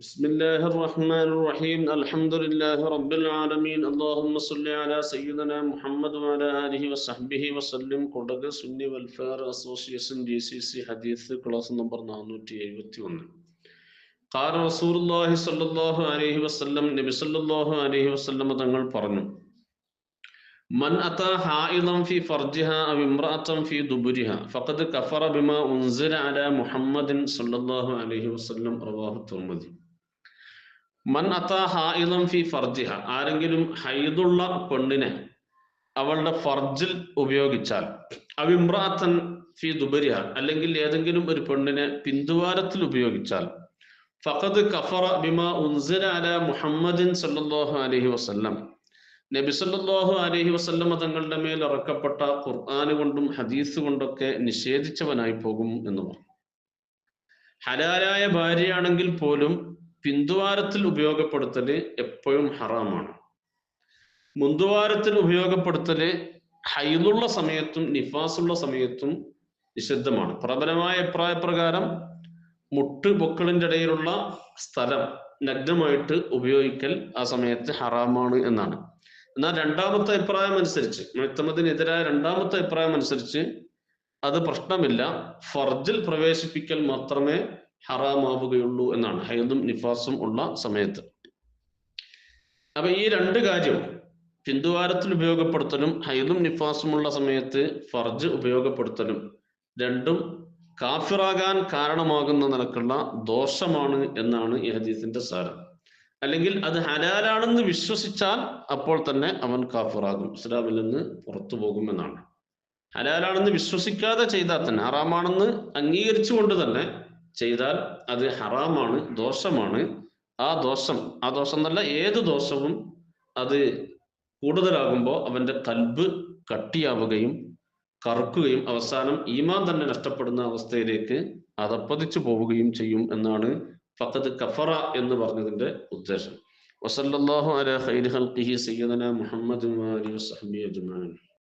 بسم الله الرحمن الرحيم الحمد لله رب العالمين اللهم صل على سيدنا محمد وعلى آله وصحبه وسلم قدر سني والفار أسوسيشن GCC حديث كلاس نمبر 471 قال رسول الله صلى الله عليه وسلم നബി സല്ലല്ലാഹു അലൈഹി വസല്ലം തങ്ങൾ പറഞ്ഞു من أتى حائضا في فرجها أو امرأة في دبرها فقد كفر بما أنزل على محمد صلى الله عليه وسلم رواه الترمذي മൻ അതാ ഹായിദൻ ഫി ഫർജിഹ ആരെങ്കിലും ഹൈദുള്ള പെണ്ണിനെ അവളുടെ ഫർജിൽ ഉപയോഗിച്ചാൽ അവിമ്രാത്തൻ ഫി ദുബരിഹ അല്ലെങ്കിൽ ഏതെങ്കിലും ഒരു പെണ്ണിനെ പിന്തുവാരത്തിൽ ഉപയോഗിച്ചാൽ ഫഖദ് കഫറ ബിമാ ഉൻസില അലാ മുഹമ്മദിൻ സല്ലല്ലാഹു അലൈഹി വസല്ലം നബി സല്ലല്ലാഹു അലൈഹി വസല്ലം തങ്ങളുടെ മേൽ ഇറക്കപ്പെട്ട ഖുർആൻ കൊണ്ടും ഹദീസ് കൊണ്ടൊക്കെ നിഷേധിച്ചവനായി പോകും എന്ന് പറഞ്ഞു. ഹലാലായ ഭാര്യയാണെങ്കിൽ പോലും പിന്തുവാരത്തിൽ ഉപയോഗപ്പെടുത്തല് എപ്പോഴും ഹറാമാണ്. മുന്തുവാരത്തിൽ ഉപയോഗപ്പെടുത്തല് ഹൈദുള്ള സമയത്തും നിഫാസുള്ള സമയത്തും നിഷിദ്ധമാണ്. പ്രബലമായ അഭിപ്രായപ്രകാരം മുട്ട് പൊക്കിളിൻ്റെ ഇടയിലുള്ള സ്ഥലം നഗ്നമായിട്ട് ഉപയോഗിക്കൽ ആ സമയത്ത് ഹറാമാണ് എന്നാണ്. എന്നാൽ രണ്ടാമത്തെ അഭിപ്രായം അനുസരിച്ച്, മുഅ്തമദിനെതിരായ രണ്ടാമത്തെ അഭിപ്രായം അനുസരിച്ച് അത് പ്രശ്നമില്ല, ഫർജിൽ പ്രവേശിപ്പിക്കൽ മാത്രമേ ഹറാമാവുകയുള്ളൂ എന്നാണ്, ഹൈദും നിഫാസും ഉള്ള സമയത്ത്. അപ്പൊ ഈ രണ്ട് കാര്യവും, പിന്തുവാരത്തിൽ ഉപയോഗപ്പെടുത്തലും ഹൈദും നിഫാസും ഉള്ള സമയത്ത് ഫർജ് ഉപയോഗപ്പെടുത്തലും, രണ്ടും കാഫിറാകാൻ കാരണമാകുന്ന നിലക്കുള്ള ദോഷമാണ് എന്നാണ് ഈ ഹദീസിന്റെ സാരം. അല്ലെങ്കിൽ അത് ഹലാലാണെന്ന് വിശ്വസിച്ചാൽ അപ്പോൾ തന്നെ അവൻ കാഫിറാകും, ഇസ്ലാമിൽ നിന്ന് പുറത്തു പോകുമെന്നാണ്. ഹലാലാണെന്ന് വിശ്വസിക്കാതെ ചെയ്താൽ തന്നെ, ഹറാമാണെന്ന് അംഗീകരിച്ചുകൊണ്ട് തന്നെ ചെയ്താൽ അത് ഹറാമാണ്, ദോഷമാണ്. ആ ദോഷം എന്നല്ല, ഏത് ദോഷവും അത് കൂടുതലാകുമ്പോൾ അവന്റെ കൽബ് കട്ടിയാവുകയും കറുക്കുകയും അവസാനം ഈമാൻ തന്നെ നഷ്ടപ്പെടുന്ന അവസ്ഥയിലേക്ക് അധപ്പതിച്ചു പോവുകയും ചെയ്യും എന്നാണ് ഫഖദ് കഫറ എന്ന് പറഞ്ഞതിന്റെ ഉദ്ദേശം. വസല്ലല്ലാഹു അലാ ഖൈരി ഖൽഖിഹി സയ്യിദനാ മുഹമ്മദ് വആലിഹി വസഹ്ബിഹി അജ്മഈൻ.